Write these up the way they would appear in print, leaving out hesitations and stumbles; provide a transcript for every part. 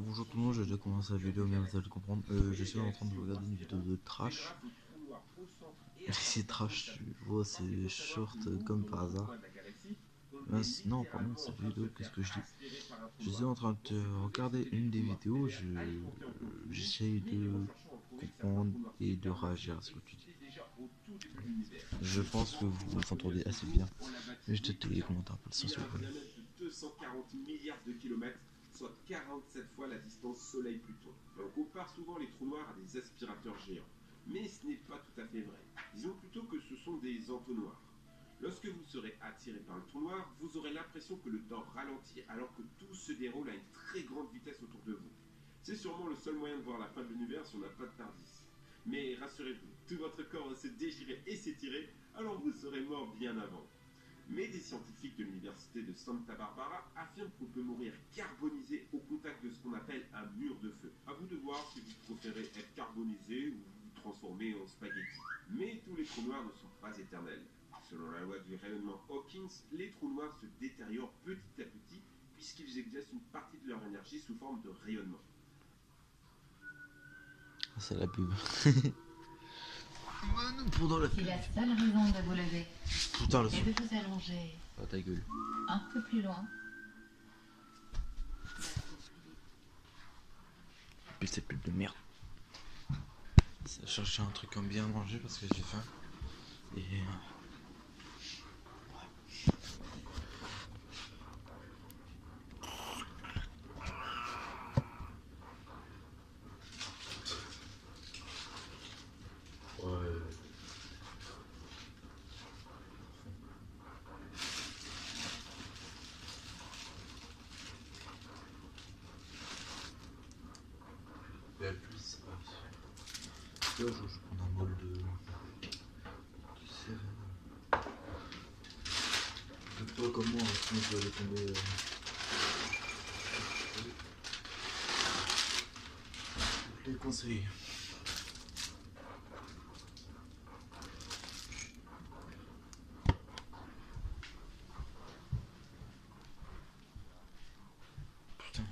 Bonjour tout le monde, j'ai déjà commencé la vidéo, mais vous allez comprendre. Je suis en train de regarder une vidéo de trash. C'est trash, tu vois, c'est short comme par hasard. Non, pardon, cette vidéo, qu'est-ce que je dis? Je suis en train de regarder une des vidéos, j'essaye de comprendre et de réagir à ce que tu dis. Je pense que vous m'entendez assez bien, mais je te les commentaires un peu le sens s'il vous plaît. 240 milliards de kilomètres, soit 47 fois la distance Soleil-Pluton. On compare souvent les trous noirs à des aspirateurs géants. Mais ce n'est pas tout à fait vrai. Disons plutôt que ce sont des entonnoirs. Lorsque vous serez attiré par le trou noir, vous aurez l'impression que le temps ralentit alors que tout se déroule à une très grande vitesse autour de vous. C'est sûrement le seul moyen de voir la fin de l'univers si on n'a pas de tardis. Mais rassurez-vous, tout votre corps va se dégirer et s'étirer, alors vous serez mort bien avant. Mais des scientifiques de l'université de Santa Barbara affirment qu'on peut mourir carbonisé au contact de ce qu'on appelle un mur de feu. A vous de voir si vous préférez être carbonisé ou vous transformer en spaghetti. Mais tous les trous noirs ne sont pas éternels. Selon la loi du rayonnement Hawking, les trous noirs se détériorent petit à petit puisqu'ils exercent une partie de leur énergie sous forme de rayonnement. C'est la pub. Pendant la C'est la seule raison de vous lever Putain, le et son. de vous allonger Ah, ta gueule. un peu plus loin. Puis cette pub de merde. Ça chercher un truc comme bien manger parce que j'ai faim. Et. Ouais. La pluie, c'est pas. Là, je prends un bol de céréales. Fais-toi comme moi, sinon tu vas aller tomber. Je les conseille. Putain.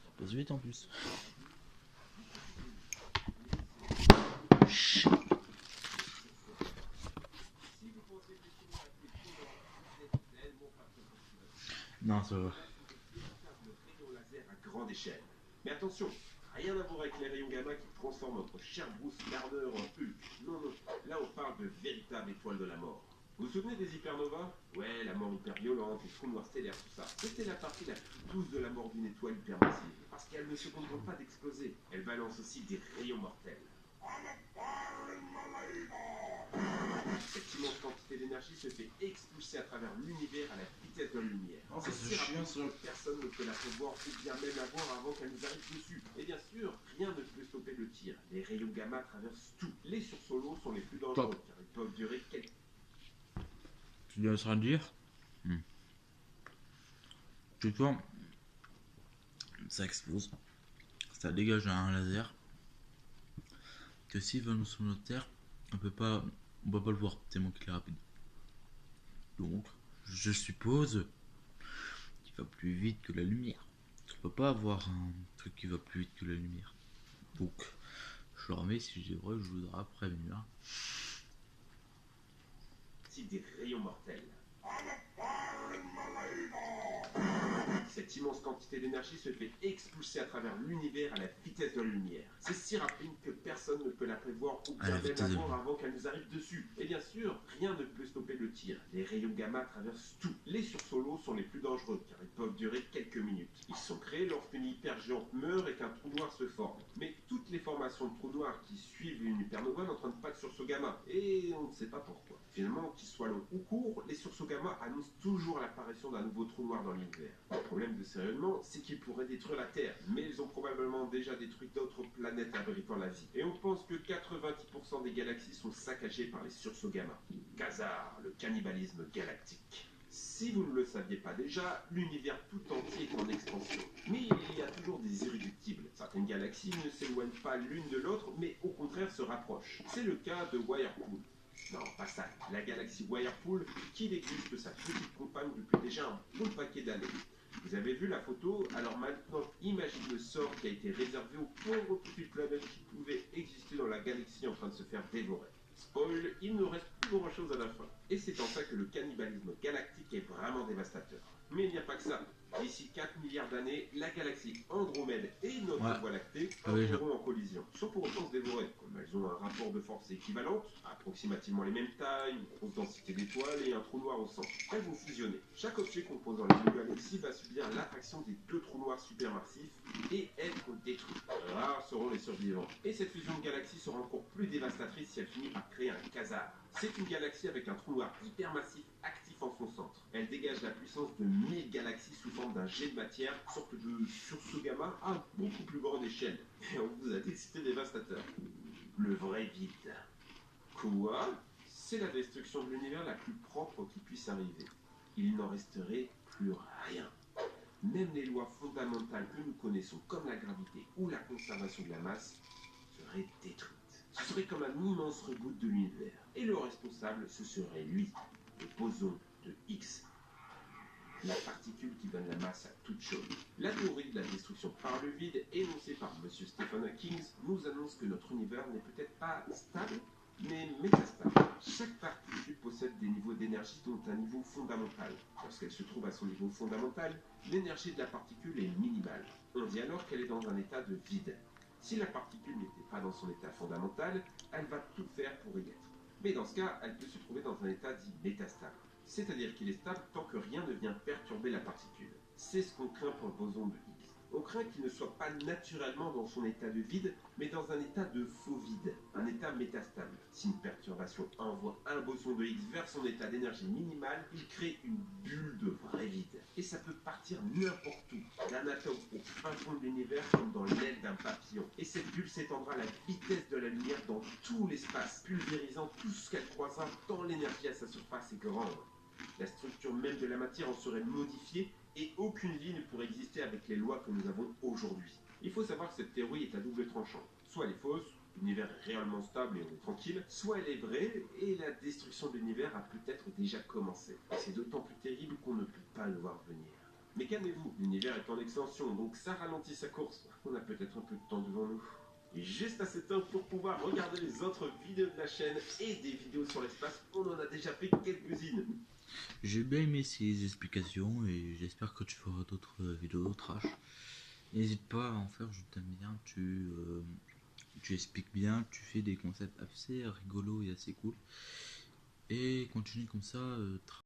Ça passe vite en plus. Non, ça va. À grande échelle. Mais attention, rien à voir avec les rayons gamma qui transforment notre cher Bruce Gardner en Hulk. Non, non, là on parle de véritables étoiles de la mort. Vous vous souvenez des hypernovas? Ouais, la mort hyper violente, les trous noirs stellaires, tout ça. C'était la partie la plus douce de la mort d'une étoile hypermassive. Parce qu'elle ne se contente pas d'exploser, elle balance aussi des rayons mortels. Cette immense quantité d'énergie se fait expulser à travers l'univers à la vitesse de la lumière. Oh, C'est c'est si chiant, rapide ça. que personne ne peut la prévoir ou bien même la voir avant qu'elle nous arrive dessus. Et bien sûr, rien ne peut stopper le tir. Les rayons gamma traversent tout. Les sursauts lourds sont les plus dangereux Top. car ils peuvent durer quelques... Tu viens de dire tu vois, ça explose, ça dégage un laser que s'il va nous sur notre terre, on peut pas le voir tellement qu'il est rapide. Donc, je suppose qu'il va plus vite que la lumière. On peut pas avoir un truc qui va plus vite que la lumière. Donc, je le remets, si je dis vrai, je voudrais prévenir. des rayons mortels. Cette immense quantité d'énergie se fait expulser à travers l'univers à la vitesse de la lumière. C'est si rapide que personne ne peut la prévoir ou bien même la voir avant qu'elle nous arrive dessus. Et bien sûr, rien ne peut stopper le tir. Les rayons gamma traversent tout. Les sursauts lourds sont les plus dangereux car ils peuvent durer quelques minutes. Ils sont créés lorsqu'une hypergéante meurt et qu'un trou noir se forme. Mais toutes les formations de trous noirs qui suivent une hypernova n'entraînent pas de sursaut gamma. Et on ne sait pas pourquoi. Finalement, qu'ils soient longs ou courts, les sursauts gamma annoncent toujours l'apparition d'un nouveau trou noir dans l'univers. Le problème de ces rayonnements, c'est qu'ils pourraient détruire la Terre, mais ils ont probablement déjà détruit d'autres planètes abritant la vie. Et on pense que 90% des galaxies sont saccagées par les sursauts gamma. Quasar, le cannibalisme galactique. Si vous ne le saviez pas déjà, l'univers tout entier est en expansion. Mais il y a toujours des irréductibles. Certaines galaxies ne s'éloignent pas l'une de l'autre, mais au contraire se rapprochent. C'est le cas de Whirlpool. Non, pas ça. La galaxie Whirlpool qui déguste sa petite compagne depuis déjà un bon paquet d'années. Vous Vous avez vu la photo? Alors maintenant, imagine le sort qui a été réservé aux pauvres petites planètes qui pouvaient exister dans la galaxie en train de se faire dévorer. Spoil, il ne reste plus grand chose à la fin. Et c'est en ça que le cannibalisme galactique est vraiment dévastateur. Mais il n'y a pas que ça. D'ici 4 milliards d'années, la galaxie Andromède et notre Voie lactée entreront en collision, sans pour autant se dévorer, comme elles ont un rapport de force équivalent, approximativement les mêmes tailles, une grosse densité d'étoiles et un trou noir au centre. Elles vont fusionner. Chaque objet composant la galaxie va subir l'attraction des deux trous noirs supermassifs et être détruit. Rares seront les survivants. Et cette fusion de galaxies sera encore plus dévastatrice si elle finit par créer un quasar. C'est une galaxie avec un trou noir hypermassif actif en son centre. Elle dégage la puissance de 1000 galaxies sous forme d'un jet de matière, sorte de sursaut gamma à beaucoup plus grande échelle. Et on vous a dit que c'était dévastateur. Le vrai vide. Quoi? C'est la destruction de l'univers la plus propre qui puisse arriver. Il n'en resterait plus rien. Même les lois fondamentales que nous connaissons, comme la gravité ou la conservation de la masse, seraient détruites. Ce serait comme un immense reboot de l'univers. Et le responsable, ce serait lui, le boson de Higgs. La particule qui donne la masse à toute chose. La théorie de la destruction par le vide, énoncée par M. Stephen Hawking, nous annonce que notre univers n'est peut-être pas stable, mais métastable. Chaque particule possède des niveaux d'énergie dont un niveau fondamental. Lorsqu'elle se trouve à son niveau fondamental, l'énergie de la particule est minimale. On dit alors qu'elle est dans un état de vide. Si la particule n'était pas dans son état fondamental, elle va tout faire pour y être. Mais dans ce cas, elle peut se trouver dans un état dit métastable. C'est-à-dire qu'il est stable tant que rien ne vient perturber la particule. C'est ce qu'on craint pour le boson de Higgs. On craint qu'il ne soit pas naturellement dans son état de vide, mais dans un état de faux vide, un état métastable. Si une perturbation envoie un boson de Higgs vers son état d'énergie minimale, il crée une bulle de vrai vide. Et ça peut partir n'importe où, d'un atome au fin fond de l'univers comme dans l'aile d'un papillon. Et cette bulle s'étendra à la vitesse de la lumière dans tout l'espace, pulvérisant tout ce qu'elle croisera tant l'énergie à sa surface est grande. La structure même de la matière en serait modifiée et aucune vie ne pourrait exister avec les lois que nous avons aujourd'hui. Il faut savoir que cette théorie est à double tranchant. Soit elle est fausse, l'univers est réellement stable et on est tranquille, soit elle est vraie et la destruction de l'univers a peut-être déjà commencé. Et c'est d'autant plus terrible qu'on ne peut pas le voir venir. Mais calmez-vous, l'univers est en extension, donc ça ralentit sa course. On a peut-être un peu de temps devant nous. Et juste assez de temps pour pouvoir regarder les autres vidéos de la chaîne et des vidéos sur l'espace. On en a déjà fait quelques-unes. J'ai bien aimé ces explications et j'espère que tu feras d'autres vidéos trash. N'hésite pas à en faire, je t'aime bien, tu expliques bien, tu fais des concepts assez rigolos et assez cool. Et continue comme ça,